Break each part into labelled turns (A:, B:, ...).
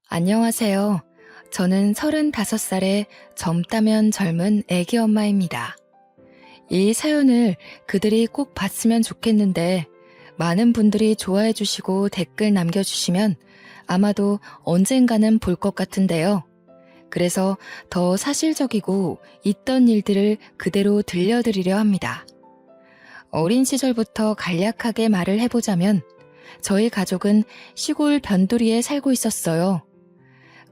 A: 안녕하세요. 저는 35살의 젊다면 젊은 애기 엄마입니다. 이 사연을 그들이 꼭 봤으면 좋겠는데 많은 분들이 좋아해 주시고 댓글 남겨주시면 아마도 언젠가는 볼 것 같은데요. 그래서 더 사실적이고 있던 일들을 그대로 들려드리려 합니다. 어린 시절부터 간략하게 말을 해보자면 저희 가족은 시골 변두리에 살고 있었어요.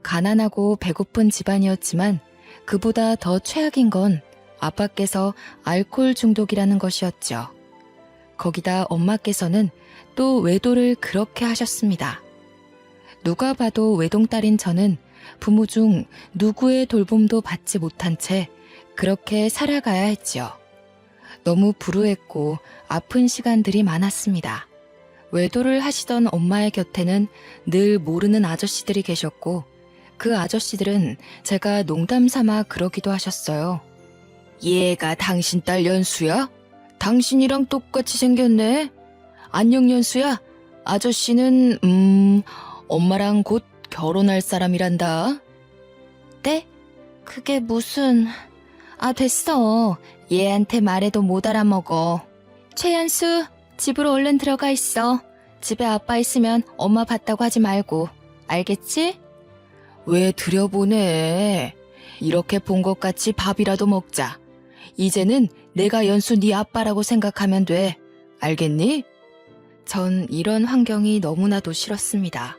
A: 가난하고 배고픈 집안이었지만 그보다 더 최악인 건 아빠께서 알코올 중독이라는 것이었죠. 거기다 엄마께서는 또 외도를 그렇게 하셨습니다. 누가 봐도 외동딸인 저는 부모 중 누구의 돌봄도 받지 못한 채 그렇게 살아가야 했지요. 너무 불우했고 아픈 시간들이 많았습니다. 외도를 하시던 엄마의 곁에는 늘 모르는 아저씨들이 계셨고 그 아저씨들은 제가 농담 삼아 그러기도 하셨어요. 얘가 당신 딸 연수야? 당신이랑 똑같이 생겼네. 안녕 연수야. 아저씨는 엄마랑 곧 결혼할 사람이란다. 네? 그게 무슨... 됐어. 얘한테 말해도 못 알아먹어. 최연수, 집으로 얼른 들어가 있어. 집에 아빠 있으면 엄마 봤다고 하지 말고. 알겠지? 왜 들여보내? 이렇게 본 것 같이 밥이라도 먹자. 이제는 내가 연수 네 아빠라고 생각하면 돼. 알겠니? 전 이런 환경이 너무나도 싫었습니다.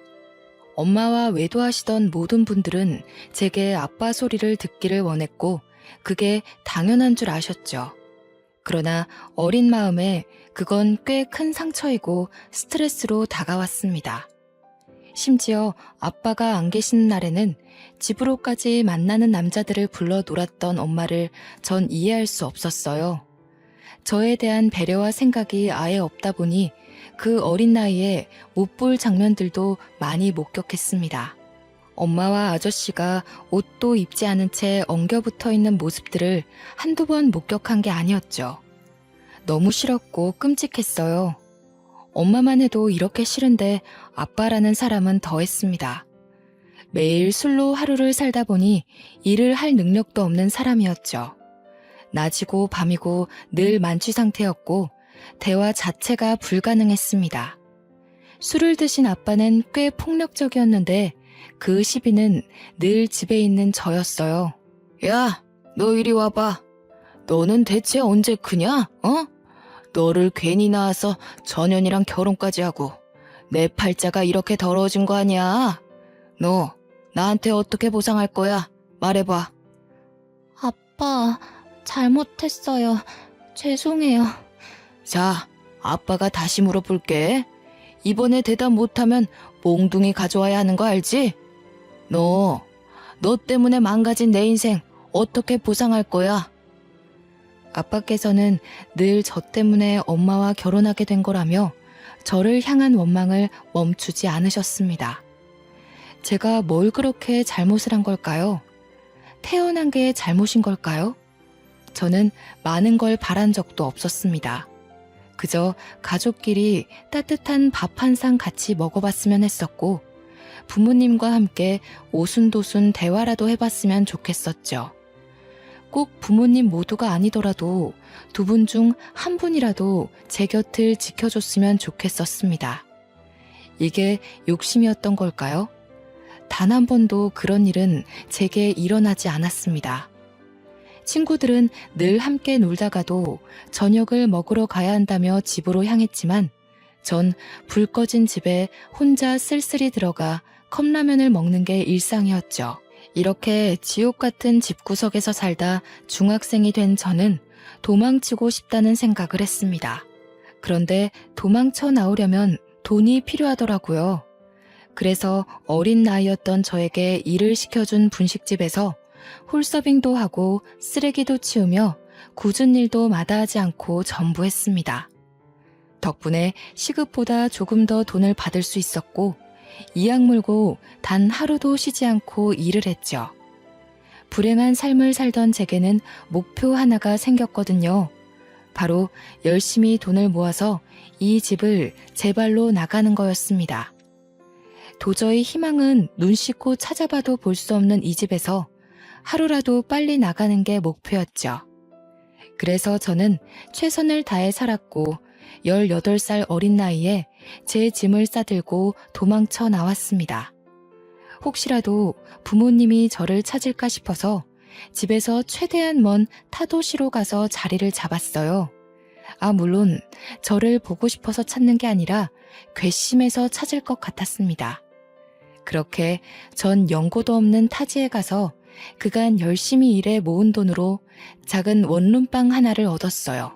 A: 엄마와 외도하시던 모든 분들은 제게 아빠 소리를 듣기를 원했고 그게 당연한 줄 아셨죠. 그러나 어린 마음에 그건 꽤 큰 상처이고 스트레스로 다가왔습니다. 심지어 아빠가 안 계시는 날에는 집으로까지 만나는 남자들을 불러 놀았던 엄마를 전 이해할 수 없었어요. 저에 대한 배려와 생각이 아예 없다 보니 그 어린 나이에 못 볼 장면들도 많이 목격했습니다. 엄마와 아저씨가 옷도 입지 않은 채 엉겨붙어 있는 모습들을 한두 번 목격한 게 아니었죠. 너무 싫었고 끔찍했어요. 엄마만 해도 이렇게 싫은데 아빠라는 사람은 더했습니다. 매일 술로 하루를 살다 보니 일을 할 능력도 없는 사람이었죠. 낮이고 밤이고 늘 만취 상태였고 대화 자체가 불가능했습니다. 술을 드신 아빠는 꽤 폭력적이었는데 그 시비는 늘 집에 있는 저였어요. 야, 너 이리 와봐. 너는 대체 언제 크냐? 너를 괜히 낳아서 전현이랑 결혼까지 하고 내 팔자가 이렇게 더러워진 거 아니야? 너 나한테 어떻게 보상할 거야? 말해봐. 아빠, 잘못했어요. 죄송해요. 자, 아빠가 다시 물어볼게. 이번에 대답 못하면 몽둥이 가져와야 하는 거 알지? 너 때문에 망가진 내 인생 어떻게 보상할 거야? 아빠께서는 늘 저 때문에 엄마와 결혼하게 된 거라며 저를 향한 원망을 멈추지 않으셨습니다. 제가 뭘 그렇게 잘못을 한 걸까요? 태어난 게 잘못인 걸까요? 저는 많은 걸 바란 적도 없었습니다. 그저 가족끼리 따뜻한 밥 한 상 같이 먹어봤으면 했었고 부모님과 함께 오순도순 대화라도 해봤으면 좋겠었죠. 꼭 부모님 모두가 아니더라도 두 분 중 한 분이라도 제 곁을 지켜줬으면 좋겠었습니다. 이게 욕심이었던 걸까요? 단 한 번도 그런 일은 제게 일어나지 않았습니다. 친구들은 늘 함께 놀다가도 저녁을 먹으러 가야 한다며 집으로 향했지만 전 불 꺼진 집에 혼자 쓸쓸히 들어가 컵라면을 먹는 게 일상이었죠. 이렇게 지옥 같은 집구석에서 살다 중학생이 된 저는 도망치고 싶다는 생각을 했습니다. 그런데 도망쳐 나오려면 돈이 필요하더라고요. 그래서 어린 나이였던 저에게 일을 시켜준 분식집에서 홀서빙도 하고 쓰레기도 치우며 굳은 일도 마다하지 않고 전부했습니다. 덕분에 시급보다 조금 더 돈을 받을 수 있었고 이악 물고 단 하루도 쉬지 않고 일을 했죠. 불행한 삶을 살던 제게는 목표 하나가 생겼거든요. 바로 열심히 돈을 모아서 이 집을 제 발로 나가는 거였습니다. 도저히 희망은 눈 씻고 찾아봐도 볼 수 없는 이 집에서 하루라도 빨리 나가는 게 목표였죠. 그래서 저는 최선을 다해 살았고 18살 어린 나이에 제 짐을 싸들고 도망쳐 나왔습니다. 혹시라도 부모님이 저를 찾을까 싶어서 집에서 최대한 먼 타도시로 가서 자리를 잡았어요. 물론 저를 보고 싶어서 찾는 게 아니라 괘씸해서 찾을 것 같았습니다. 그렇게 전 연고도 없는 타지에 가서 그간 열심히 일해 모은 돈으로 작은 원룸방 하나를 얻었어요.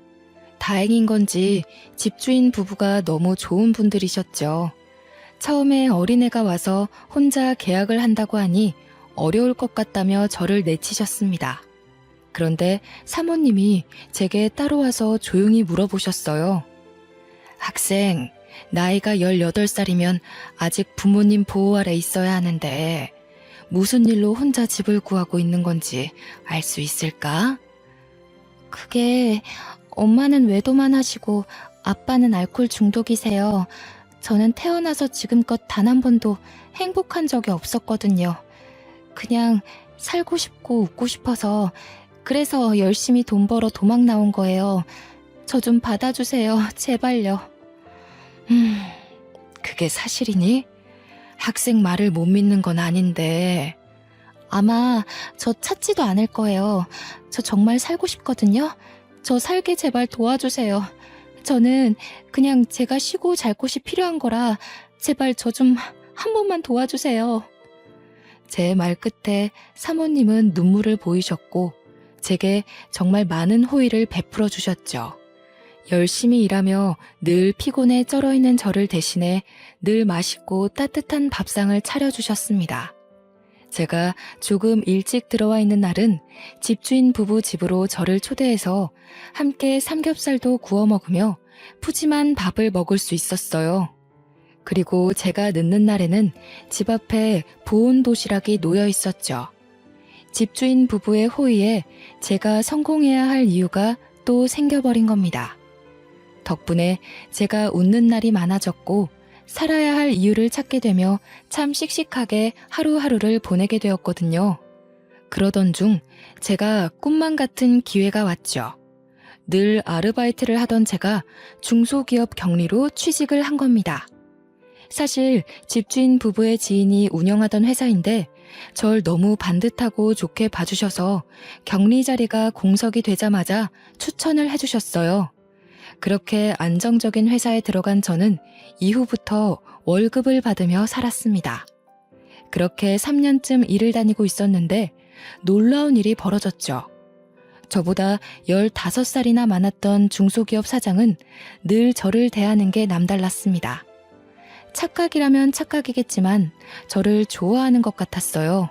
A: 다행인 건지 집주인 부부가 너무 좋은 분들이셨죠. 처음에 어린애가 와서 혼자 계약을 한다고 하니 어려울 것 같다며 저를 내치셨습니다. 그런데 사모님이 제게 따로 와서 조용히 물어보셨어요. 학생, 나이가 18살이면 아직 부모님 보호 아래 있어야 하는데 무슨 일로 혼자 집을 구하고 있는 건지 알 수 있을까? 그게 엄마는 외도만 하시고 아빠는 알코올 중독이세요. 저는 태어나서 지금껏 단 한 번도 행복한 적이 없었거든요. 그냥 살고 싶고 웃고 싶어서 그래서 열심히 돈 벌어 도망 나온 거예요. 저 좀 받아주세요. 제발요. 그게 사실이니? 학생 말을 못 믿는 건 아닌데. 아마 저 찾지도 않을 거예요. 저 정말 살고 싶거든요. 저 살게 제발 도와주세요. 저는 그냥 제가 쉬고 잘 곳이 필요한 거라 제발 저 좀 한 번만 도와주세요. 제 말 끝에 사모님은 눈물을 보이셨고 제게 정말 많은 호의를 베풀어 주셨죠. 열심히 일하며 늘 피곤에 쩔어있는 저를 대신해 늘 맛있고 따뜻한 밥상을 차려주셨습니다. 제가 조금 일찍 들어와 있는 날은 집주인 부부 집으로 저를 초대해서 함께 삼겹살도 구워 먹으며 푸짐한 밥을 먹을 수 있었어요. 그리고 제가 늦는 날에는 집 앞에 보온 도시락이 놓여 있었죠. 집주인 부부의 호의에 제가 성공해야 할 이유가 또 생겨버린 겁니다. 덕분에 제가 웃는 날이 많아졌고 살아야 할 이유를 찾게 되며 참 씩씩하게 하루하루를 보내게 되었거든요. 그러던 중 제가 꿈만 같은 기회가 왔죠. 늘 아르바이트를 하던 제가 중소기업 격리로 취직을 한 겁니다. 사실 집주인 부부의 지인이 운영하던 회사인데 절 너무 반듯하고 좋게 봐주셔서 격리 자리가 공석이 되자마자 추천을 해주셨어요. 그렇게 안정적인 회사에 들어간 저는 이후부터 월급을 받으며 살았습니다. 그렇게 3년쯤 일을 다니고 있었는데 놀라운 일이 벌어졌죠. 저보다 15살이나 많았던 중소기업 사장은 늘 저를 대하는 게 남달랐습니다. 착각이라면 착각이겠지만 저를 좋아하는 것 같았어요.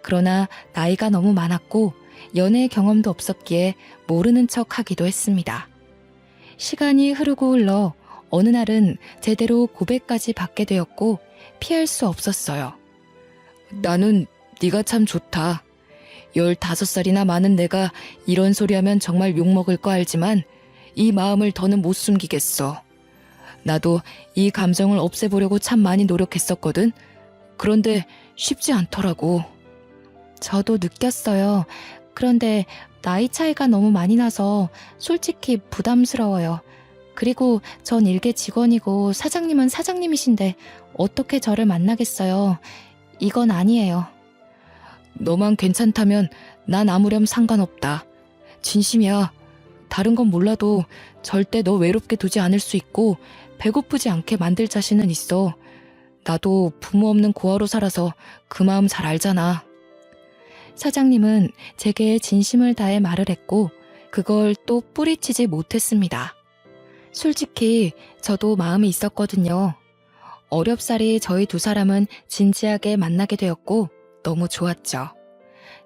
A: 그러나 나이가 너무 많았고 연애 경험도 없었기에 모르는 척 하기도 했습니다. 시간이 흐르고 흘러 어느 날은 제대로 고백까지 받게 되었고 피할 수 없었어요. 나는 네가 참 좋다. 15살이나 많은 내가 이런 소리 하면 정말 욕먹을 거 알지만 이 마음을 더는 못 숨기겠어. 나도 이 감정을 없애보려고 참 많이 노력했었거든. 그런데 쉽지 않더라고. 저도 느꼈어요. 그런데 나이 차이가 너무 많이 나서 솔직히 부담스러워요. 그리고 전 일개 직원이고 사장님은 사장님이신데 어떻게 저를 만나겠어요. 이건 아니에요. 너만 괜찮다면 난 아무렴 상관없다. 진심이야. 다른 건 몰라도 절대 너 외롭게 두지 않을 수 있고 배고프지 않게 만들 자신은 있어. 나도 부모 없는 고아로 살아서 그 마음 잘 알잖아. 사장님은 제게 진심을 다해 말을 했고 그걸 또 뿌리치지 못했습니다. 솔직히 저도 마음이 있었거든요. 어렵사리 저희 두 사람은 진지하게 만나게 되었고 너무 좋았죠.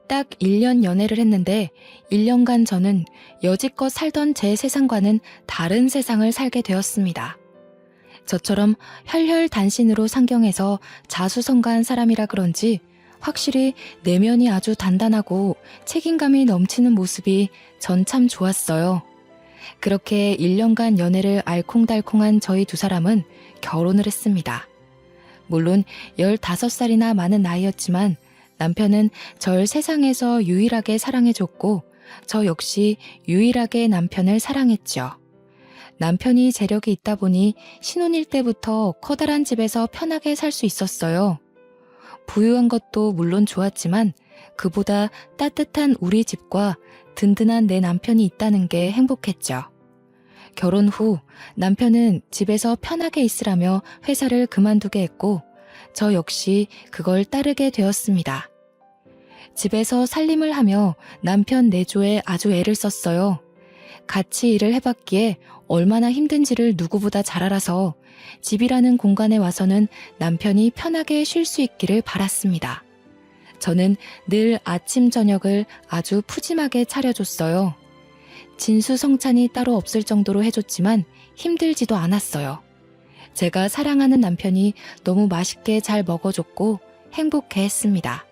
A: 딱 1년 연애를 했는데 1년간 저는 여지껏 살던 제 세상과는 다른 세상을 살게 되었습니다. 저처럼 혈혈단신으로 상경해서 자수성가한 사람이라 그런지 확실히 내면이 아주 단단하고 책임감이 넘치는 모습이 전 참 좋았어요. 그렇게 1년간 연애를 알콩달콩한 저희 두 사람은 결혼을 했습니다. 물론 15살이나 많은 나이였지만 남편은 절 세상에서 유일하게 사랑해줬고 저 역시 유일하게 남편을 사랑했죠. 남편이 재력이 있다 보니 신혼일 때부터 커다란 집에서 편하게 살 수 있었어요. 부유한 것도 물론 좋았지만 그보다 따뜻한 우리 집과 든든한 내 남편이 있다는 게 행복했죠. 결혼 후 남편은 집에서 편하게 있으라며 회사를 그만두게 했고 저 역시 그걸 따르게 되었습니다. 집에서 살림을 하며 남편 내조에 아주 애를 썼어요. 같이 일을 해봤기에 얼마나 힘든지를 누구보다 잘 알아서 집이라는 공간에 와서는 남편이 편하게 쉴 수 있기를 바랐습니다. 저는 늘 아침 저녁을 아주 푸짐하게 차려줬어요. 진수성찬이 따로 없을 정도로 해줬지만 힘들지도 않았어요. 제가 사랑하는 남편이 너무 맛있게 잘 먹어줬고 행복해했습니다.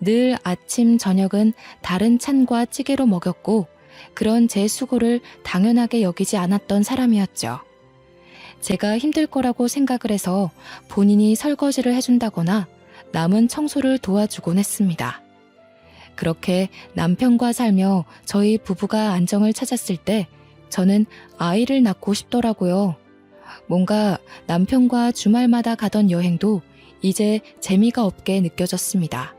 A: 늘 아침 저녁은 다른 찬과 찌개로 먹였고 그런 제 수고를 당연하게 여기지 않았던 사람이었죠. 제가 힘들 거라고 생각을 해서 본인이 설거지를 해준다거나 남은 청소를 도와주곤 했습니다. 그렇게 남편과 살며 저희 부부가 안정을 찾았을 때 저는 아이를 낳고 싶더라고요. 뭔가 남편과 주말마다 가던 여행도 이제 재미가 없게 느껴졌습니다.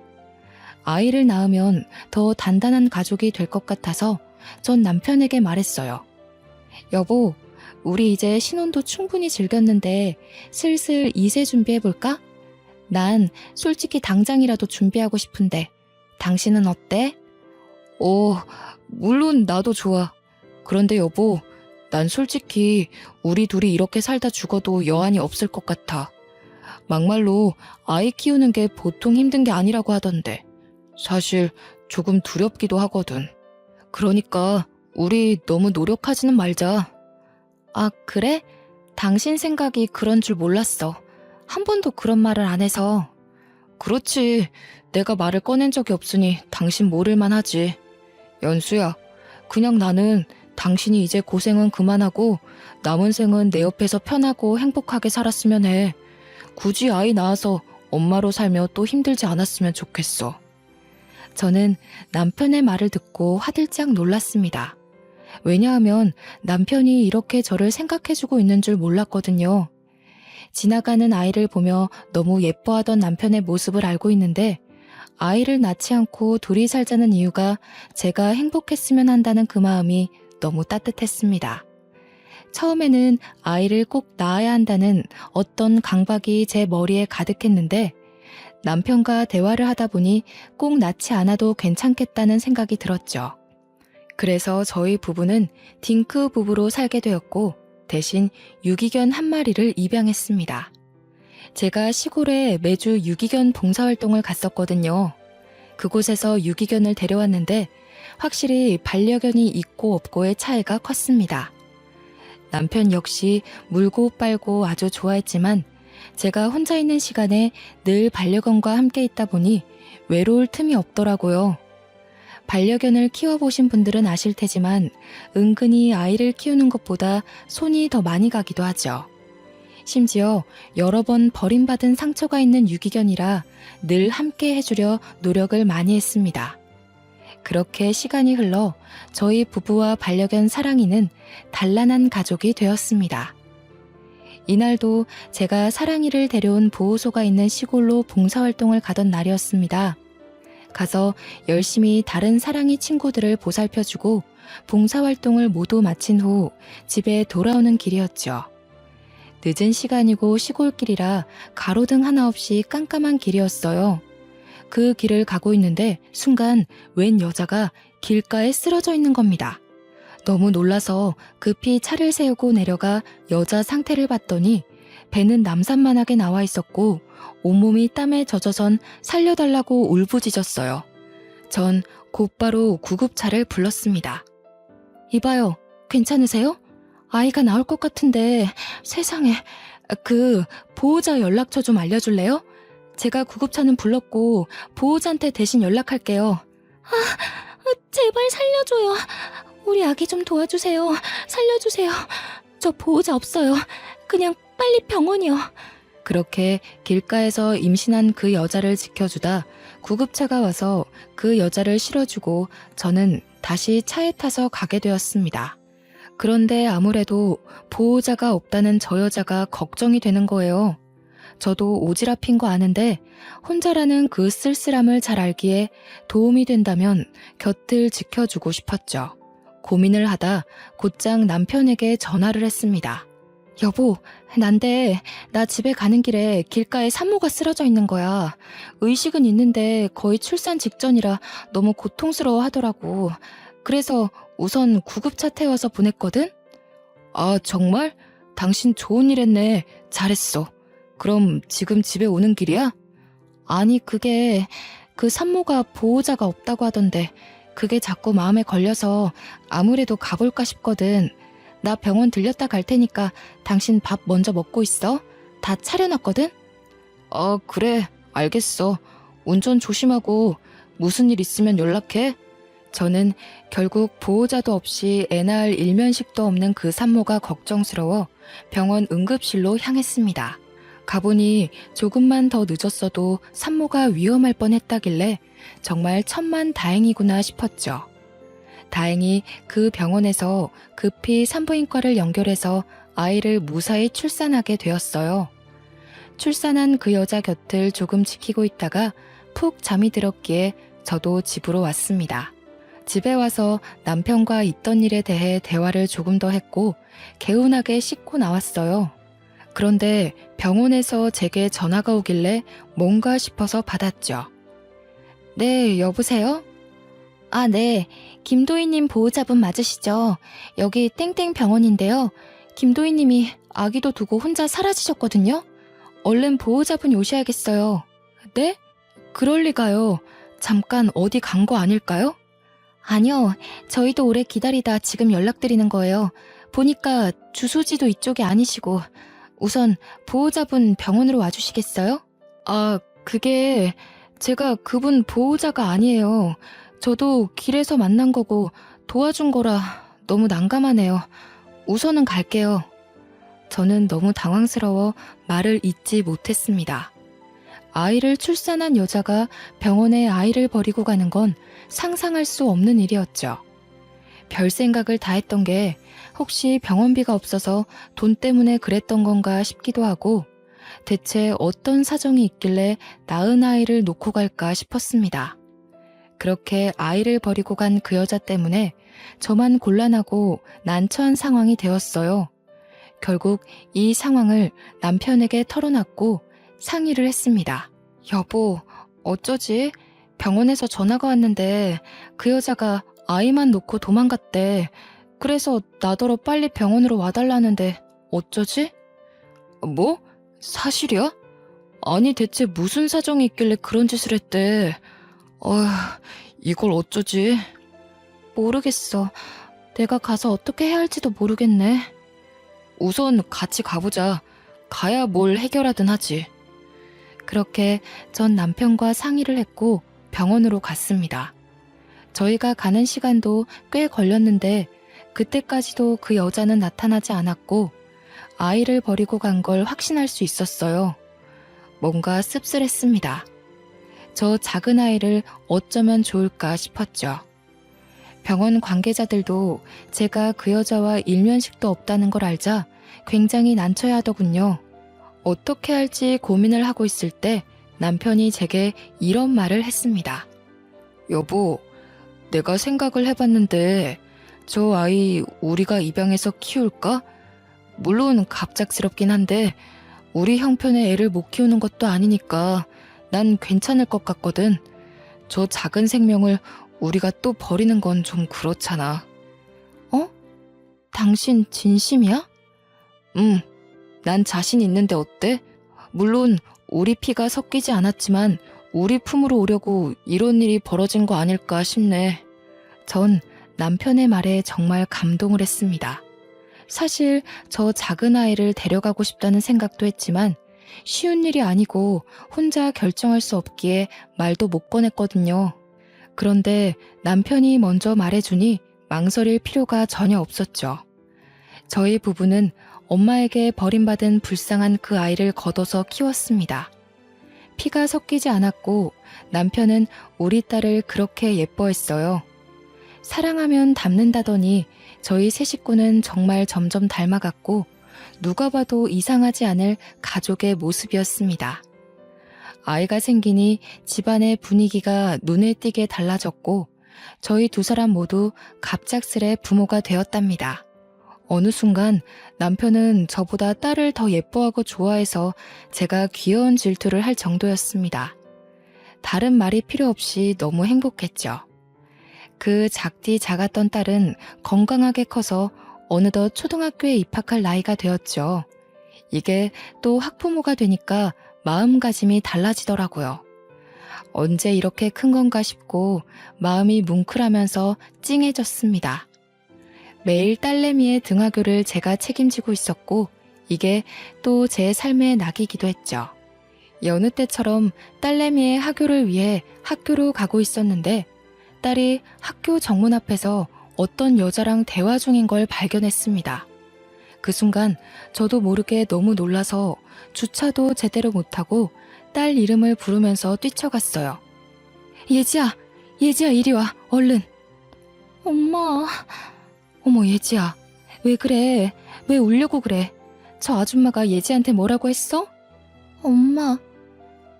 A: 아이를 낳으면 더 단단한 가족이 될 것 같아서 전 남편에게 말했어요. 여보, 우리 이제 신혼도 충분히 즐겼는데 슬슬 이세 준비해볼까? 난 솔직히 당장이라도 준비하고 싶은데 당신은 어때? 물론 나도 좋아. 그런데 여보, 난 솔직히 우리 둘이 이렇게 살다 죽어도 여한이 없을 것 같아. 막말로 아이 키우는 게 보통 힘든 게 아니라고 하던데 사실 조금 두렵기도 하거든. 그러니까 우리 너무 노력하지는 말자. 아, 그래? 당신 생각이 그런 줄 몰랐어. 한 번도 그런 말을 안 해서. 그렇지. 내가 말을 꺼낸 적이 없으니 당신 모를만 하지. 연수야, 그냥 나는 당신이 이제 고생은 그만하고 남은 생은 내 옆에서 편하고 행복하게 살았으면 해. 굳이 아이 낳아서 엄마로 살며 또 힘들지 않았으면 좋겠어. 저는 남편의 말을 듣고 화들짝 놀랐습니다. 왜냐하면 남편이 이렇게 저를 생각해주고 있는 줄 몰랐거든요. 지나가는 아이를 보며 너무 예뻐하던 남편의 모습을 알고 있는데 아이를 낳지 않고 둘이 살자는 이유가 제가 행복했으면 한다는 그 마음이 너무 따뜻했습니다. 처음에는 아이를 꼭 낳아야 한다는 어떤 강박이 제 머리에 가득했는데 남편과 대화를 하다 보니 꼭 낳지 않아도 괜찮겠다는 생각이 들었죠. 그래서 저희 부부는 딩크 부부로 살게 되었고 대신 유기견 한 마리를 입양했습니다. 제가 시골에 매주 유기견 봉사활동을 갔었거든요. 그곳에서 유기견을 데려왔는데 확실히 반려견이 있고 없고의 차이가 컸습니다. 남편 역시 물고 빨고 아주 좋아했지만 제가 혼자 있는 시간에 늘 반려견과 함께 있다 보니 외로울 틈이 없더라고요. 반려견을 키워보신 분들은 아실 테지만 은근히 아이를 키우는 것보다 손이 더 많이 가기도 하죠. 심지어 여러 번 버림받은 상처가 있는 유기견이라 늘 함께 해주려 노력을 많이 했습니다. 그렇게 시간이 흘러 저희 부부와 반려견 사랑이는 단란한 가족이 되었습니다. 이날도 제가 사랑이를 데려온 보호소가 있는 시골로 봉사활동을 가던 날이었습니다. 가서 열심히 다른 사랑이 친구들을 보살펴주고 봉사활동을 모두 마친 후 집에 돌아오는 길이었죠. 늦은 시간이고 시골길이라 가로등 하나 없이 깜깜한 길이었어요. 그 길을 가고 있는데 순간 웬 여자가 길가에 쓰러져 있는 겁니다. 너무 놀라서 급히 차를 세우고 내려가 여자 상태를 봤더니 배는 남산만하게 나와 있었고 온몸이 땀에 젖어선 살려달라고 울부짖었어요. 전 곧바로 구급차를 불렀습니다. 이봐요, 괜찮으세요? 아이가 나올 것 같은데 세상에, 보호자 연락처 좀 알려줄래요? 제가 구급차는 불렀고 보호자한테 대신 연락할게요. 제발 살려줘요. 우리 아기 좀 도와주세요. 살려주세요. 저 보호자 없어요. 그냥 빨리 병원이요. 그렇게 길가에서 임신한 그 여자를 지켜주다 구급차가 와서 그 여자를 실어주고 저는 다시 차에 타서 가게 되었습니다. 그런데 아무래도 보호자가 없다는 저 여자가 걱정이 되는 거예요. 저도 오지랖인 거 아는데 혼자라는 그 쓸쓸함을 잘 알기에 도움이 된다면 곁을 지켜주고 싶었죠. 고민을 하다 곧장 남편에게 전화를 했습니다. 여보, 난데 나 집에 가는 길에 길가에 산모가 쓰러져 있는 거야. 의식은 있는데 거의 출산 직전이라 너무 고통스러워 하더라고. 그래서 우선 구급차 태워서 보냈거든? 아, 정말? 당신 좋은 일 했네. 잘했어. 그럼 지금 집에 오는 길이야? 아니, 그 산모가 보호자가 없다고 하던데 그게 자꾸 마음에 걸려서 아무래도 가볼까 싶거든. 나 병원 들렸다 갈 테니까 당신 밥 먼저 먹고 있어. 다 차려놨거든? 그래. 알겠어. 운전 조심하고 무슨 일 있으면 연락해. 저는 결국 보호자도 없이 애 낳을 일면식도 없는 그 산모가 걱정스러워 병원 응급실로 향했습니다. 가보니 조금만 더 늦었어도 산모가 위험할 뻔했다길래 정말 천만다행이구나 싶었죠. 다행히 그 병원에서 급히 산부인과를 연결해서 아이를 무사히 출산하게 되었어요. 출산한 그 여자 곁을 조금 지키고 있다가 푹 잠이 들었기에 저도 집으로 왔습니다. 집에 와서 남편과 있던 일에 대해 대화를 조금 더 했고 개운하게 씻고 나왔어요. 그런데 병원에서 제게 전화가 오길래 뭔가 싶어서 받았죠. 네, 여보세요? 아, 네. 김도희님 보호자분 맞으시죠? 여기 땡땡 병원인데요. 김도희님이 아기도 두고 혼자 사라지셨거든요. 얼른 보호자분이 오셔야겠어요. 네? 그럴 리가요. 잠깐 어디 간 거 아닐까요? 아니요. 저희도 오래 기다리다 지금 연락드리는 거예요. 보니까 주소지도 이쪽이 아니시고. 우선 보호자분 병원으로 와주시겠어요? 아, 그게 제가 그분 보호자가 아니에요. 저도 길에서 만난 거고 도와준 거라 너무 난감하네요. 우선은 갈게요. 저는 너무 당황스러워 말을 잇지 못했습니다. 아이를 출산한 여자가 병원에 아이를 버리고 가는 건 상상할 수 없는 일이었죠. 별 생각을 다 했던 게 혹시 병원비가 없어서 돈 때문에 그랬던 건가 싶기도 하고 대체 어떤 사정이 있길래 낳은 아이를 놓고 갈까 싶었습니다. 그렇게 아이를 버리고 간 그 여자 때문에 저만 곤란하고 난처한 상황이 되었어요. 결국 이 상황을 남편에게 털어놨고 상의를 했습니다. 여보, 어쩌지? 병원에서 전화가 왔는데 그 여자가 아이만 놓고 도망갔대. 그래서 나더러 빨리 병원으로 와달라는데 어쩌지? 뭐? 사실이야? 아니 대체 무슨 사정이 있길래 그런 짓을 했대. 이걸 어쩌지? 모르겠어. 내가 가서 어떻게 해야 할지도 모르겠네. 우선 같이 가보자. 가야 뭘 해결하든 하지. 그렇게 전 남편과 상의를 했고 병원으로 갔습니다. 저희가 가는 시간도 꽤 걸렸는데 그때까지도 그 여자는 나타나지 않았고 아이를 버리고 간 걸 확신할 수 있었어요. 뭔가 씁쓸했습니다. 저 작은 아이를 어쩌면 좋을까 싶었죠. 병원 관계자들도 제가 그 여자와 일면식도 없다는 걸 알자 굉장히 난처해 하더군요. 어떻게 할지 고민을 하고 있을 때 남편이 제게 이런 말을 했습니다. 여보, 내가 생각을 해봤는데 저 아이 우리가 입양해서 키울까? 물론 갑작스럽긴 한데 우리 형편의 애를 못 키우는 것도 아니니까 난 괜찮을 것 같거든. 저 작은 생명을 우리가 또 버리는 건 좀 그렇잖아. 어? 당신 진심이야? 난 자신 있는데 어때? 물론 우리 피가 섞이지 않았지만 우리 품으로 오려고 이런 일이 벌어진 거 아닐까 싶네. 전 남편의 말에 정말 감동을 했습니다. 사실 저 작은 아이를 데려가고 싶다는 생각도 했지만 쉬운 일이 아니고 혼자 결정할 수 없기에 말도 못 꺼냈거든요. 그런데 남편이 먼저 말해주니 망설일 필요가 전혀 없었죠. 저희 부부는 엄마에게 버림받은 불쌍한 그 아이를 걷어서 키웠습니다. 피가 섞이지 않았고 남편은 우리 딸을 그렇게 예뻐했어요. 사랑하면 닮는다더니 저희 세 식구는 정말 점점 닮아갔고 누가 봐도 이상하지 않을 가족의 모습이었습니다. 아이가 생기니 집안의 분위기가 눈에 띄게 달라졌고 저희 두 사람 모두 갑작스레 부모가 되었답니다. 어느 순간 남편은 저보다 딸을 더 예뻐하고 좋아해서 제가 귀여운 질투를 할 정도였습니다. 다른 말이 필요 없이 너무 행복했죠. 그 작디 작았던 딸은 건강하게 커서 어느덧 초등학교에 입학할 나이가 되었죠. 이게 또 학부모가 되니까 마음가짐이 달라지더라고요. 언제 이렇게 큰 건가 싶고 마음이 뭉클하면서 찡해졌습니다. 매일 딸내미의 등하교를 제가 책임지고 있었고 이게 또 제 삶의 낙이기도 했죠. 여느 때처럼 딸내미의 학교를 위해 학교로 가고 있었는데 딸이 학교 정문 앞에서 어떤 여자랑 대화 중인 걸 발견했습니다. 그 순간 저도 모르게 너무 놀라서 주차도 제대로 못하고 딸 이름을 부르면서 뛰쳐갔어요. 예지야, 예지야 이리 와, 얼른. 엄마. 어머 예지야, 왜 그래? 왜 울려고 그래? 저 아줌마가 예지한테 뭐라고 했어?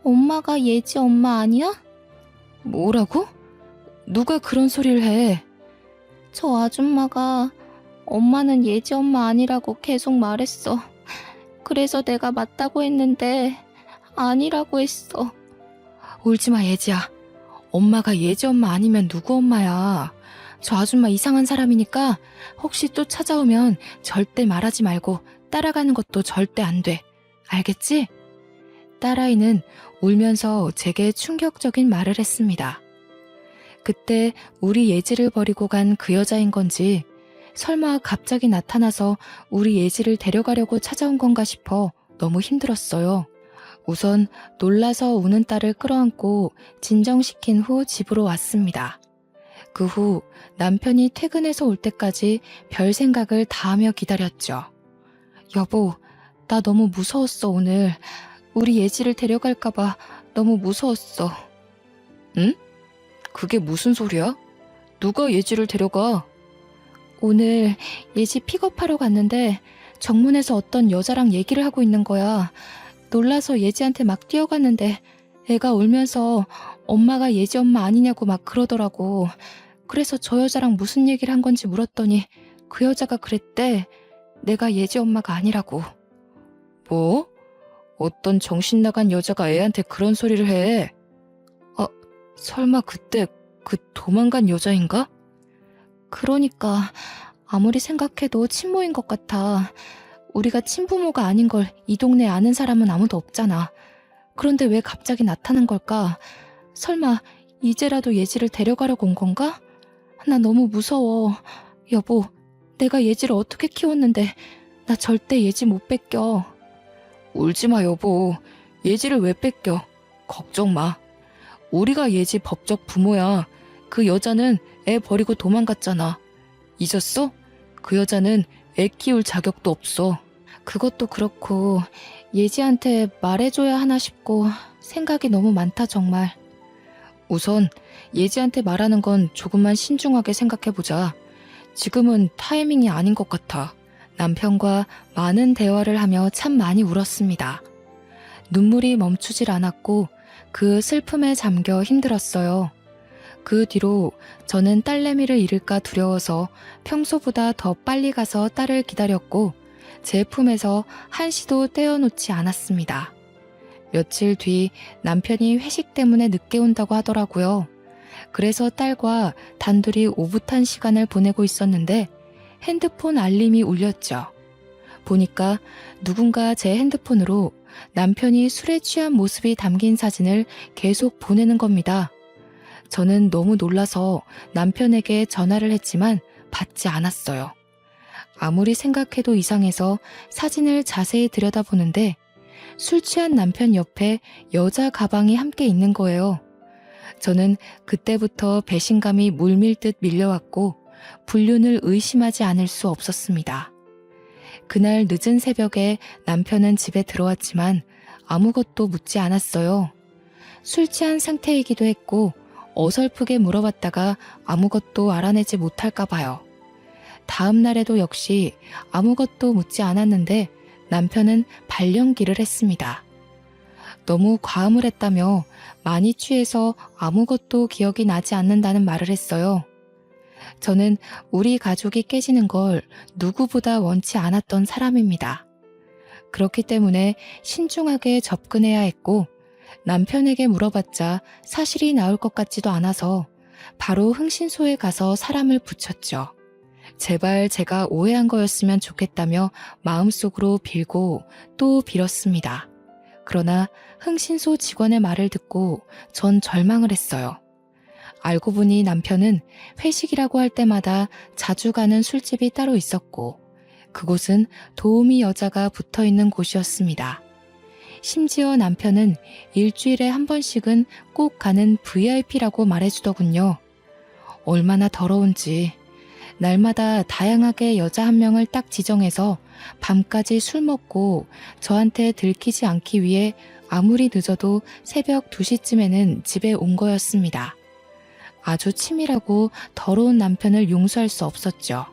A: 엄마가 예지 엄마 아니야? 뭐라고? 누가 그런 소리를 해? 저 아줌마가 엄마는 예지 엄마 아니라고 계속 말했어. 그래서 내가 맞다고 했는데 아니라고 했어. 울지마 예지야. 엄마가 예지 엄마 아니면 누구 엄마야? 저 아줌마 이상한 사람이니까 혹시 또 찾아오면 절대 말하지 말고 따라가는 것도 절대 안 돼. 알겠지? 딸아이는 울면서 제게 충격적인 말을 했습니다. 그때 우리 예지를 버리고 간 그 여자인 건지 설마 갑자기 나타나서 우리 예지를 데려가려고 찾아온 건가 싶어 너무 힘들었어요. 우선 놀라서 우는 딸을 끌어안고 진정시킨 후 집으로 왔습니다. 그 후 남편이 퇴근해서 올 때까지 별 생각을 다 하며 기다렸죠. 여보, 나 너무 무서웠어 오늘. 우리 예지를 데려갈까봐 너무 무서웠어. 응? 그게 무슨 소리야? 누가 예지를 데려가? 오늘 예지 픽업하러 갔는데 정문에서 어떤 여자랑 얘기를 하고 있는 거야. 놀라서 예지한테 막 뛰어갔는데 애가 울면서 엄마가 예지 엄마 아니냐고 막 그러더라고. 그래서 저 여자랑 무슨 얘기를 한 건지 물었더니 그 여자가 그랬대. 내가 예지 엄마가 아니라고. 뭐? 어떤 정신 나간 여자가 애한테 그런 소리를 해? 설마 그때 그 도망간 여자인가? 그러니까 아무리 생각해도 친모인 것 같아. 우리가 친부모가 아닌 걸 이 동네에 아는 사람은 아무도 없잖아. 그런데 왜 갑자기 나타난 걸까? 설마 이제라도 예지를 데려가려고 온 건가? 나 너무 무서워. 여보, 내가 예지를 어떻게 키웠는데 나 절대 예지 못 뺏겨. 울지마 여보. 예지를 왜 뺏겨? 걱정 마. 우리가 예지 법적 부모야. 그 여자는 애 버리고 도망갔잖아. 잊었어? 그 여자는 애 키울 자격도 없어. 그것도 그렇고 예지한테 말해줘야 하나 싶고 생각이 너무 많다 정말. 우선 예지한테 말하는 건 조금만 신중하게 생각해보자. 지금은 타이밍이 아닌 것 같아. 남편과 많은 대화를 하며 참 많이 울었습니다. 눈물이 멈추질 않았고 그 슬픔에 잠겨 힘들었어요. 그 뒤로 저는 딸내미를 잃을까 두려워서 평소보다 더 빨리 가서 딸을 기다렸고 제 품에서 한시도 떼어놓지 않았습니다. 며칠 뒤 남편이 회식 때문에 늦게 온다고 하더라고요. 그래서 딸과 단둘이 오붓한 시간을 보내고 있었는데 핸드폰 알림이 울렸죠. 보니까 누군가 제 핸드폰으로 남편이 술에 취한 모습이 담긴 사진을 계속 보내는 겁니다. 저는 너무 놀라서 남편에게 전화를 했지만 받지 않았어요. 아무리 생각해도 이상해서 사진을 자세히 들여다보는데 술 취한 남편 옆에 여자 가방이 함께 있는 거예요. 저는 그때부터 배신감이 물밀듯 밀려왔고 불륜을 의심하지 않을 수 없었습니다. 그날 늦은 새벽에 남편은 집에 들어왔지만 아무것도 묻지 않았어요. 술 취한 상태이기도 했고 어설프게 물어봤다가 아무것도 알아내지 못할까 봐요. 다음 날에도 역시 아무것도 묻지 않았는데 남편은 발령기를 했습니다. 너무 과음을 했다며 많이 취해서 아무것도 기억이 나지 않는다는 말을 했어요. 저는 우리 가족이 깨지는 걸 누구보다 원치 않았던 사람입니다. 그렇기 때문에 신중하게 접근해야 했고 남편에게 물어봤자 사실이 나올 것 같지도 않아서 바로 흥신소에 가서 사람을 붙였죠. 제발 제가 오해한 거였으면 좋겠다며 마음속으로 빌고 또 빌었습니다. 그러나 흥신소 직원의 말을 듣고 전 절망을 했어요. 알고 보니 남편은 회식이라고 할 때마다 자주 가는 술집이 따로 있었고 그곳은 도우미 여자가 붙어있는 곳이었습니다. 심지어 남편은 일주일에 한 번씩은 꼭 가는 VIP라고 말해주더군요. 얼마나 더러운지. 날마다 다양하게 여자 한 명을 딱 지정해서 밤까지 술 먹고 저한테 들키지 않기 위해 아무리 늦어도 새벽 2시쯤에는 집에 온 거였습니다. 아주 치밀하고 더러운 남편을 용서할 수 없었죠.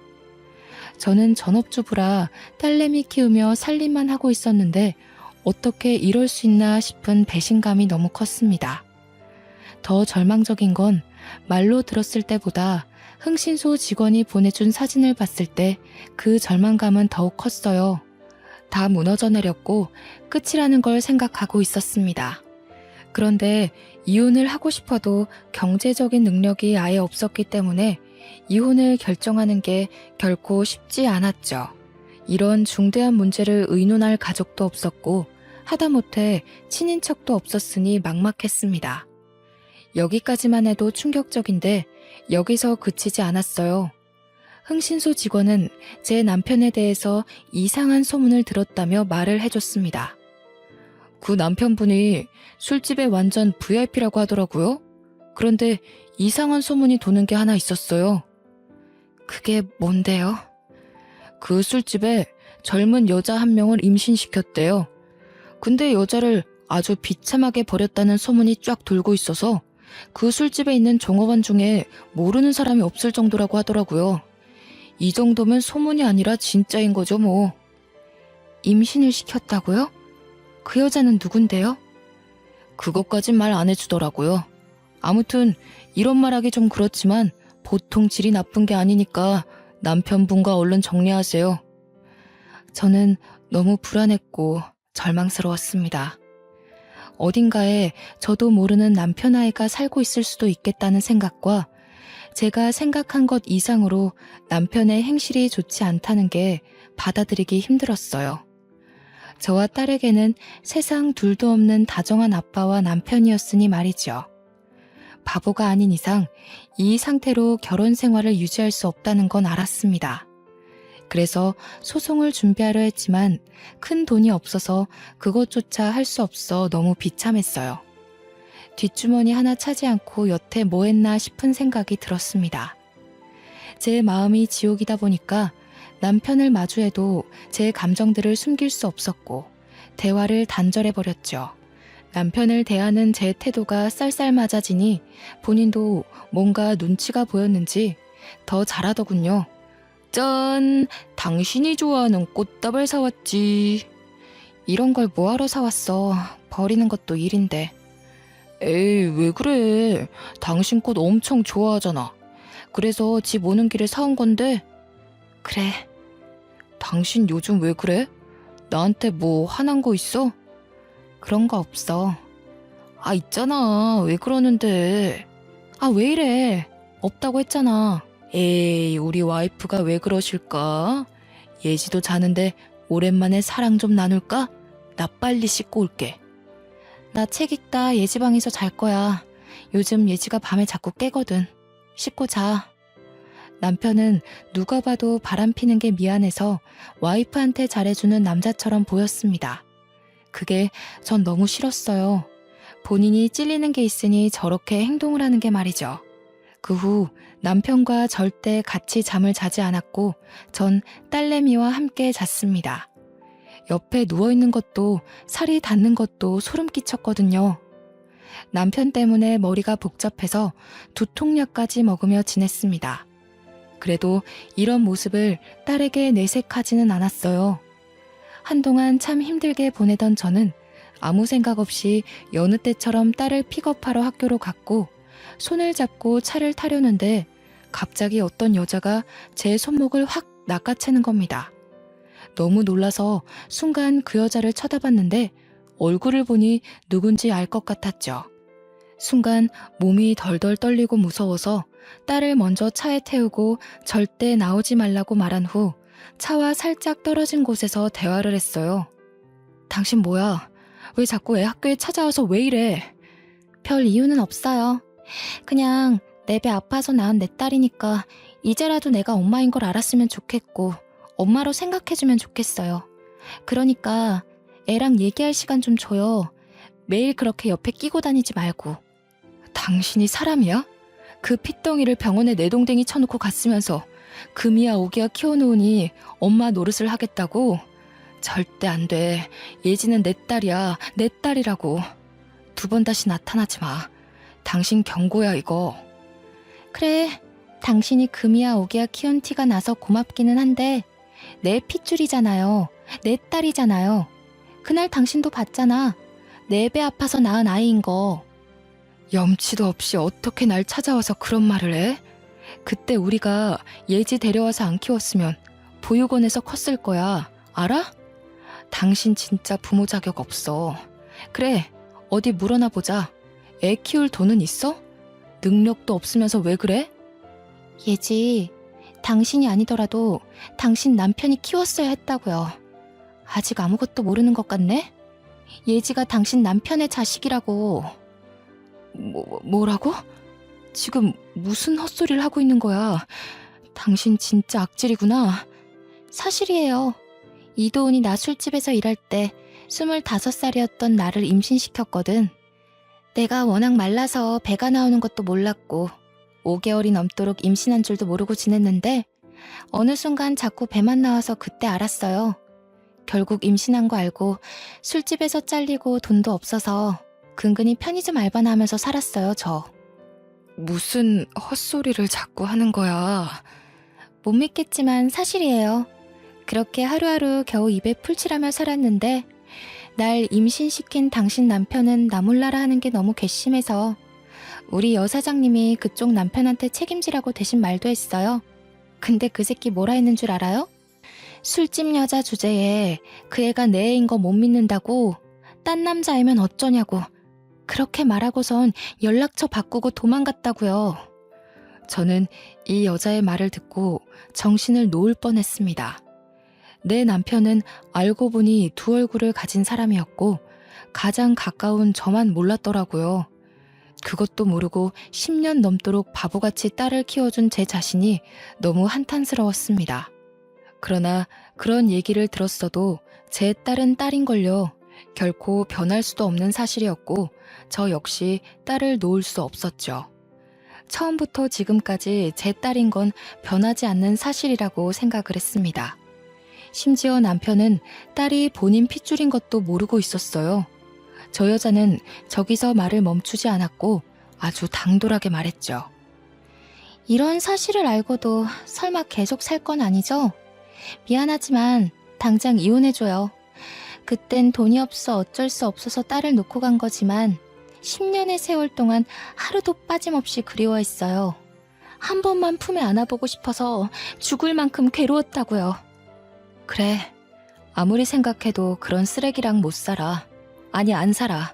A: 저는 전업주부라 딸내미 키우며 살림만 하고 있었는데 어떻게 이럴 수 있나 싶은 배신감이 너무 컸습니다. 더 절망적인 건 말로 들었을 때보다 흥신소 직원이 보내준 사진을 봤을 때 그 절망감은 더욱 컸어요. 다 무너져 내렸고 끝이라는 걸 생각하고 있었습니다. 그런데 이혼을 하고 싶어도 경제적인 능력이 아예 없었기 때문에 이혼을 결정하는 게 결코 쉽지 않았죠. 이런 중대한 문제를 의논할 가족도 없었고 하다못해 친인척도 없었으니 막막했습니다. 여기까지만 해도 충격적인데 여기서 그치지 않았어요. 흥신소 직원은 제 남편에 대해서 이상한 소문을 들었다며 말을 해줬습니다. 그 남편분이 술집에 완전 VIP라고 하더라고요. 그런데 이상한 소문이 도는 게 하나 있었어요. 그게 뭔데요? 그 술집에 젊은 여자 한 명을 임신시켰대요. 근데 여자를 아주 비참하게 버렸다는 소문이 쫙 돌고 있어서 그 술집에 있는 종업원 중에 모르는 사람이 없을 정도라고 하더라고요. 이 정도면 소문이 아니라 진짜인 거죠 뭐. 임신을 시켰다고요? 그 여자는 누군데요? 그것까진 말 안 해주더라고요. 아무튼 이런 말하기 좀 그렇지만 보통 질이 나쁜 게 아니니까 남편분과 얼른 정리하세요. 저는 너무 불안했고 절망스러웠습니다. 어딘가에 저도 모르는 남편 아이가 살고 있을 수도 있겠다는 생각과 제가 생각한 것 이상으로 남편의 행실이 좋지 않다는 게 받아들이기 힘들었어요. 저와 딸에게는 세상 둘도 없는 다정한 아빠와 남편이었으니 말이죠. 바보가 아닌 이상 이 상태로 결혼 생활을 유지할 수 없다는 건 알았습니다. 그래서 소송을 준비하려 했지만 큰 돈이 없어서 그것조차 할 수 없어 너무 비참했어요. 뒷주머니 하나 차지 않고 여태 뭐 했나 싶은 생각이 들었습니다. 제 마음이 지옥이다 보니까 남편을 마주해도 제 감정들을 숨길 수 없었고 대화를 단절해버렸죠. 남편을 대하는 제 태도가 쌀쌀맞아지니 본인도 뭔가 눈치가 보였는지 더 잘하더군요. 짠! 당신이 좋아하는 꽃다발 사왔지. 이런 걸 뭐하러 사왔어. 버리는 것도 일인데. 에이, 왜 그래. 당신 꽃 엄청 좋아하잖아. 그래서 집 오는 길에 사온 건데. 그래. 당신 요즘 왜 그래? 나한테 뭐 화난 거 있어? 그런 거 없어. 아, 있잖아. 왜 그러는데. 아, 왜 이래. 없다고 했잖아. 에이, 우리 와이프가 왜 그러실까? 예지도 자는데 오랜만에 사랑 좀 나눌까? 나 빨리 씻고 올게. 나 책 읽다 예지 방에서 잘 거야. 요즘 예지가 밤에 자꾸 깨거든. 씻고 자. 남편은 누가 봐도 바람 피는 게 미안해서 와이프한테 잘해주는 남자처럼 보였습니다. 그게 전 너무 싫었어요. 본인이 찔리는 게 있으니 저렇게 행동을 하는 게 말이죠. 그 후 남편과 절대 같이 잠을 자지 않았고 전 딸내미와 함께 잤습니다. 옆에 누워있는 것도 살이 닿는 것도 소름 끼쳤거든요. 남편 때문에 머리가 복잡해서 두통약까지 먹으며 지냈습니다. 그래도 이런 모습을 딸에게 내색하지는 않았어요. 한동안 참 힘들게 보내던 저는 아무 생각 없이 여느 때처럼 딸을 픽업하러 학교로 갔고 손을 잡고 차를 타려는데 갑자기 어떤 여자가 제 손목을 확 낚아채는 겁니다. 너무 놀라서 순간 그 여자를 쳐다봤는데 얼굴을 보니 누군지 알 것 같았죠. 순간 몸이 덜덜 떨리고 무서워서 딸을 먼저 차에 태우고 절대 나오지 말라고 말한 후 차와 살짝 떨어진 곳에서 대화를 했어요. 당신 뭐야? 왜 자꾸 애 학교에 찾아와서 왜 이래? 별 이유는 없어요. 그냥 내 배 아파서 낳은 내 딸이니까 이제라도 내가 엄마인 걸 알았으면 좋겠고 엄마로 생각해주면 좋겠어요. 그러니까 애랑 얘기할 시간 좀 줘요. 매일 그렇게 옆에 끼고 다니지 말고. 당신이 사람이야? 그 핏덩이를 병원에 내동댕이 쳐놓고 갔으면서 금이야 오기야 키워놓으니 엄마 노릇을 하겠다고? 절대 안 돼. 예지는 내 딸이야. 내 딸이라고. 2번 다시 나타나지 마. 당신 경고야 이거. 그래, 당신이 금이야 오기야 키운 티가 나서 고맙기는 한데 내 핏줄이잖아요. 내 딸이잖아요. 그날 당신도 봤잖아. 내 배 아파서 낳은 아이인 거. 염치도 없이 어떻게 날 찾아와서 그런 말을 해? 그때 우리가 예지 데려와서 안 키웠으면 보육원에서 컸을 거야. 알아? 당신 진짜 부모 자격 없어. 그래, 어디 물어나 보자. 애 키울 돈은 있어? 능력도 없으면서 왜 그래? 예지, 당신이 아니더라도 당신 남편이 키웠어야 했다고요. 아직 아무것도 모르는 것 같네? 예지가 당신 남편의 자식이라고. 뭐라고? 지금 무슨 헛소리를 하고 있는 거야? 당신 진짜 악질이구나. 사실이에요. 이도훈이 나 술집에서 일할 때 25살이었던 나를 임신시켰거든. 내가 워낙 말라서 배가 나오는 것도 몰랐고 5개월이 넘도록 임신한 줄도 모르고 지냈는데 어느 순간 자꾸 배만 나와서 그때 알았어요. 결국 임신한 거 알고 술집에서 잘리고 돈도 없어서 근근히 편의점 알바나 하면서 살았어요, 저. 무슨 헛소리를 자꾸 하는 거야. 못 믿겠지만 사실이에요. 그렇게 하루하루 겨우 입에 풀칠하며 살았는데 날 임신시킨 당신 남편은 나 몰라라 하는 게 너무 괘씸해서 우리 여사장님이 그쪽 남편한테 책임지라고 대신 말도 했어요. 근데 그 새끼 뭐라 했는 줄 알아요? 술집 여자 주제에 그 애가 내 애인 거 못 믿는다고 딴 남자애면 어쩌냐고 그렇게 말하고선 연락처 바꾸고 도망갔다고요. 저는 이 여자의 말을 듣고 정신을 놓을 뻔했습니다. 내 남편은 알고 보니 2 얼굴을 가진 사람이었고 가장 가까운 저만 몰랐더라고요. 그것도 모르고 10년 넘도록 바보같이 딸을 키워준 제 자신이 너무 한탄스러웠습니다. 그러나 그런 얘기를 들었어도 제 딸은 딸인걸요. 결코 변할 수도 없는 사실이었고 저 역시 딸을 놓을 수 없었죠. 처음부터 지금까지 제 딸인 건 변하지 않는 사실이라고 생각을 했습니다. 심지어 남편은 딸이 본인 핏줄인 것도 모르고 있었어요. 저 여자는 저기서 말을 멈추지 않았고 아주 당돌하게 말했죠. 이런 사실을 알고도 설마 계속 살 건 아니죠? 미안하지만 당장 이혼해줘요. 그땐 돈이 없어 어쩔 수 없어서 딸을 놓고 간 거지만 10년의 세월 동안 하루도 빠짐없이 그리워했어요. 한 번만 품에 안아보고 싶어서 죽을 만큼 괴로웠다고요. 그래, 아무리 생각해도 그런 쓰레기랑 못 살아. 아니, 안 살아.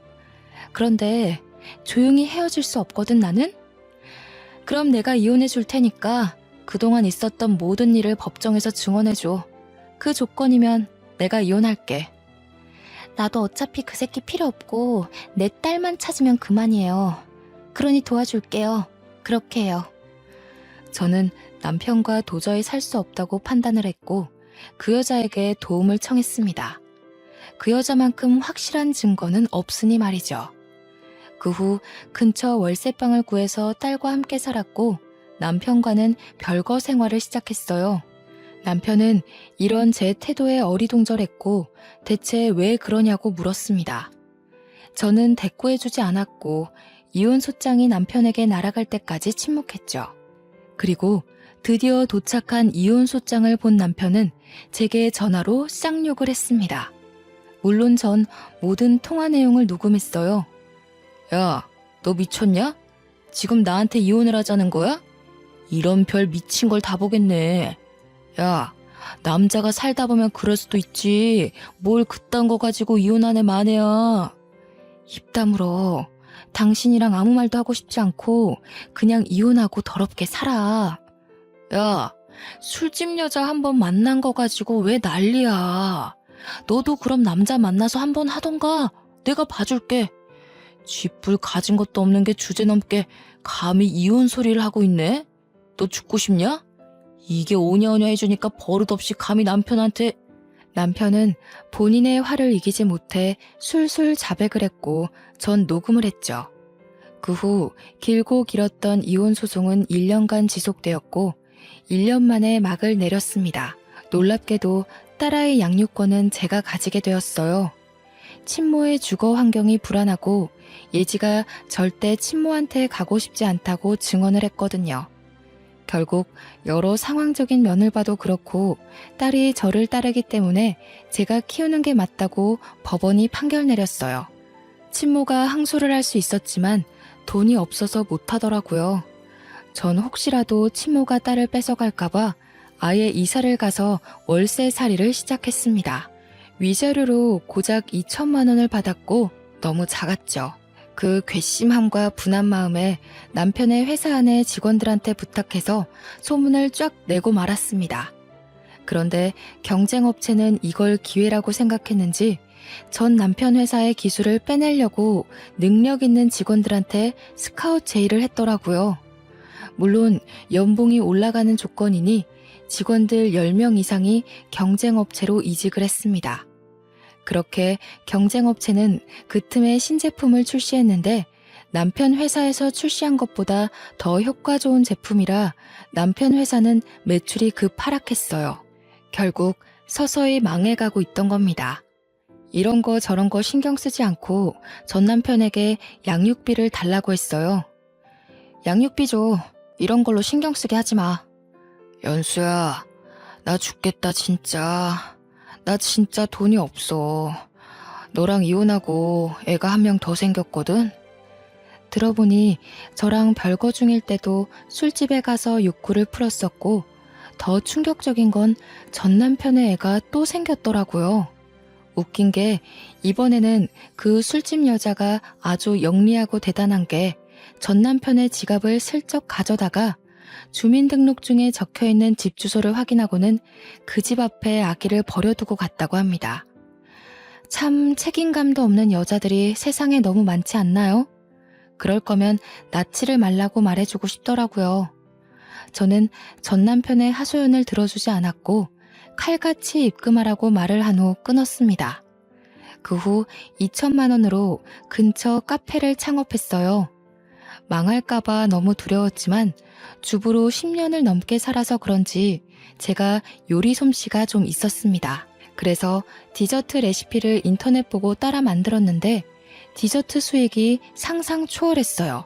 A: 그런데 조용히 헤어질 수 없거든, 나는? 그럼 내가 이혼해 줄 테니까 그동안 있었던 모든 일을 법정에서 증언해줘. 그 조건이면 내가 이혼할게. 나도 어차피 그 새끼 필요 없고 내 딸만 찾으면 그만이에요. 그러니 도와줄게요. 그렇게 해요. 저는 남편과 도저히 살 수 없다고 판단을 했고 그 여자에게 도움을 청했습니다. 그 여자만큼 확실한 증거는 없으니 말이죠. 그 후 근처 월세방을 구해서 딸과 함께 살았고 남편과는 별거 생활을 시작했어요. 남편은 이런 제 태도에 어리둥절했고 대체 왜 그러냐고 물었습니다. 저는 대꾸해주지 않았고 이혼 소장이 남편에게 날아갈 때까지 침묵했죠. 그리고 드디어 도착한 이혼 소장을 본 남편은 제게 전화로 쌍욕을 했습니다. 물론 전 모든 통화 내용을 녹음했어요. 야, 너 미쳤냐? 지금 나한테 이혼을 하자는 거야? 이런 별 미친 걸 다 보겠네. 야, 남자가 살다 보면 그럴 수도 있지. 뭘 그딴 거 가지고 이혼하네 마네야. 입 다물어. 당신이랑 아무 말도 하고 싶지 않고 그냥 이혼하고 더럽게 살아. 야, 술집 여자 한 번 만난 거 가지고 왜 난리야. 너도 그럼 남자 만나서 한 번 하던가. 내가 봐줄게. 쥐뿔 가진 것도 없는 게 주제넘게 감히 이혼 소리를 하고 있네? 너 죽고 싶냐? 이게 오냐오냐 해주니까 버릇없이 감히 남편한테. 남편은 본인의 화를 이기지 못해 술술 자백을 했고 전 녹음을 했죠. 그 후 길고 길었던 이혼 소송은 1년간 지속되었고 1년 만에 막을 내렸습니다. 놀랍게도 딸아이 양육권은 제가 가지게 되었어요. 친모의 주거 환경이 불안하고 예지가 절대 친모한테 가고 싶지 않다고 증언을 했거든요. 결국 여러 상황적인 면을 봐도 그렇고 딸이 저를 따르기 때문에 제가 키우는 게 맞다고 법원이 판결 내렸어요. 친모가 항소를 할 수 있었지만 돈이 없어서 못하더라고요. 전 혹시라도 친모가 딸을 뺏어갈까봐 아예 이사를 가서 월세살이를 시작했습니다. 위자료로 고작 2천만 원을 받았고 너무 작았죠. 그 괘씸함과 분한 마음에 남편의 회사 안의 직원들한테 부탁해서 소문을 쫙 내고 말았습니다. 그런데 경쟁업체는 이걸 기회라고 생각했는지 전 남편 회사의 기술을 빼내려고 능력 있는 직원들한테 스카우트 제의를 했더라고요. 물론 연봉이 올라가는 조건이니 직원들 10명 이상이 경쟁업체로 이직을 했습니다. 그렇게 경쟁업체는 그 틈에 신제품을 출시했는데 남편 회사에서 출시한 것보다 더 효과 좋은 제품이라 남편 회사는 매출이 급하락했어요. 결국 서서히 망해가고 있던 겁니다. 이런 거 저런 거 신경 쓰지 않고 전 남편에게 양육비를 달라고 했어요. 양육비 줘. 이런 걸로 신경 쓰게 하지 마. 연수야, 나 죽겠다 진짜. 나 진짜 돈이 없어. 너랑 이혼하고 애가 한 명 더 생겼거든? 들어보니 저랑 별거 중일 때도 술집에 가서 욕구를 풀었었고 더 충격적인 건 전 남편의 애가 또 생겼더라고요. 웃긴 게 이번에는 그 술집 여자가 아주 영리하고 대단한 게 전 남편의 지갑을 슬쩍 가져다가 주민등록증에 적혀있는 집 주소를 확인하고는 그 집 앞에 아기를 버려두고 갔다고 합니다. 참 책임감도 없는 여자들이 세상에 너무 많지 않나요? 그럴 거면 낳지를 말라고 말해주고 싶더라고요. 저는 전 남편의 하소연을 들어주지 않았고 칼같이 입금하라고 말을 한 후 끊었습니다. 그 후 2천만 원으로 근처 카페를 창업했어요. 망할까봐 너무 두려웠지만 주부로 10년을 넘게 살아서 그런지 제가 요리 솜씨가 좀 있었습니다. 그래서 디저트 레시피를 인터넷 보고 따라 만들었는데 디저트 수익이 상상 초월했어요.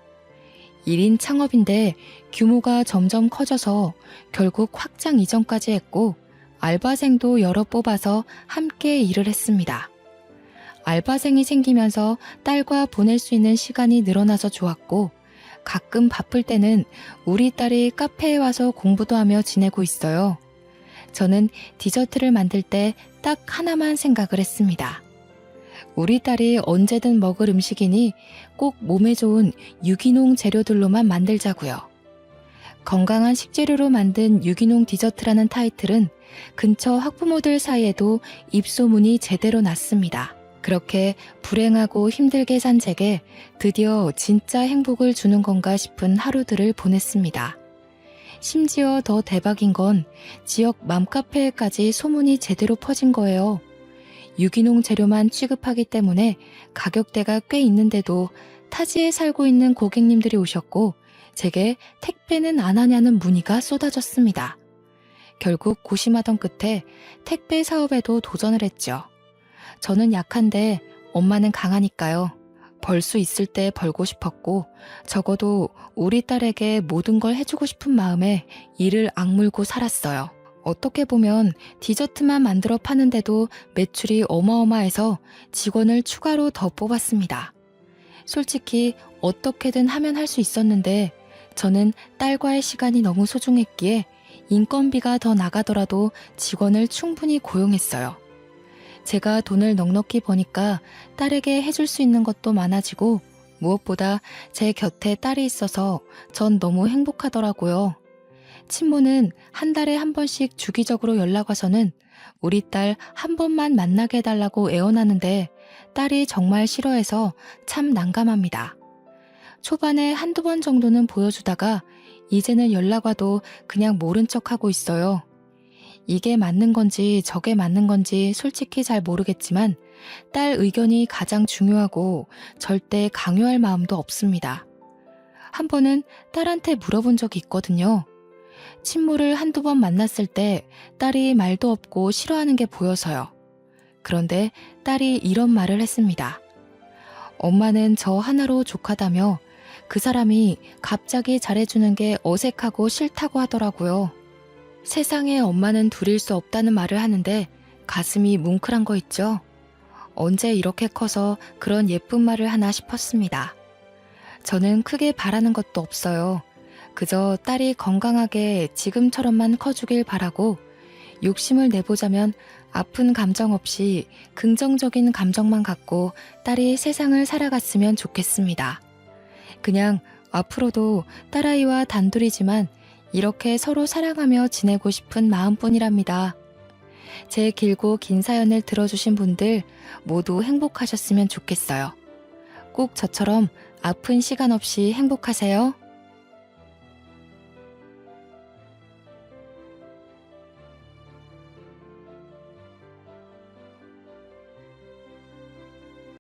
A: 1인 창업인데 규모가 점점 커져서 결국 확장 이전까지 했고 알바생도 여러 뽑아서 함께 일을 했습니다. 알바생이 생기면서 딸과 보낼 수 있는 시간이 늘어나서 좋았고 가끔 바쁠 때는 우리 딸이 카페에 와서 공부도 하며 지내고 있어요. 저는 디저트를 만들 때 딱 하나만 생각을 했습니다. 우리 딸이 언제든 먹을 음식이니 꼭 몸에 좋은 유기농 재료들로만 만들자고요. 건강한 식재료로 만든 유기농 디저트라는 타이틀은 근처 학부모들 사이에도 입소문이 제대로 났습니다. 그렇게 불행하고 힘들게 산 제게 드디어 진짜 행복을 주는 건가 싶은 하루들을 보냈습니다. 심지어 더 대박인 건 지역 맘카페에까지 소문이 제대로 퍼진 거예요. 유기농 재료만 취급하기 때문에 가격대가 꽤 있는데도 타지에 살고 있는 고객님들이 오셨고 제게 택배는 안 하냐는 문의가 쏟아졌습니다. 결국 고심하던 끝에 택배 사업에도 도전을 했죠. 저는 약한데 엄마는 강하니까요. 벌 수 있을 때 벌고 싶었고 적어도 우리 딸에게 모든 걸 해주고 싶은 마음에 이를 악물고 살았어요. 어떻게 보면 디저트만 만들어 파는데도 매출이 어마어마해서 직원을 추가로 더 뽑았습니다. 솔직히 어떻게든 하면 할 수 있었는데 저는 딸과의 시간이 너무 소중했기에 인건비가 더 나가더라도 직원을 충분히 고용했어요. 제가 돈을 넉넉히 버니까 딸에게 해줄 수 있는 것도 많아지고 무엇보다 제 곁에 딸이 있어서 전 너무 행복하더라고요. 친모는 한 달에 한 번씩 주기적으로 연락 와서는 우리 딸 한 번만 만나게 해달라고 애원하는데 딸이 정말 싫어해서 참 난감합니다. 초반에 한두 번 정도는 보여주다가 이제는 연락 와도 그냥 모른 척하고 있어요. 이게 맞는 건지 저게 맞는 건지 솔직히 잘 모르겠지만 딸 의견이 가장 중요하고 절대 강요할 마음도 없습니다. 한 번은 딸한테 물어본 적이 있거든요. 친모를 한두 번 만났을 때 딸이 말도 없고 싫어하는 게 보여서요. 그런데 딸이 이런 말을 했습니다. 엄마는 저 하나로 족하다며 그 사람이 갑자기 잘해주는 게 어색하고 싫다고 하더라고요. 세상에 엄마는 둘일 수 없다는 말을 하는데 가슴이 뭉클한 거 있죠? 언제 이렇게 커서 그런 예쁜 말을 하나 싶었습니다. 저는 크게 바라는 것도 없어요. 그저 딸이 건강하게 지금처럼만 커주길 바라고 욕심을 내보자면 아픈 감정 없이 긍정적인 감정만 갖고 딸이 세상을 살아갔으면 좋겠습니다. 그냥 앞으로도 딸아이와 단둘이지만 이렇게 서로 사랑하며 지내고 싶은 마음뿐이랍니다. 제 길고 긴 사연을 들어주신 분들 모두 행복하셨으면 좋겠어요. 꼭 저처럼 아픈 시간 없이 행복하세요.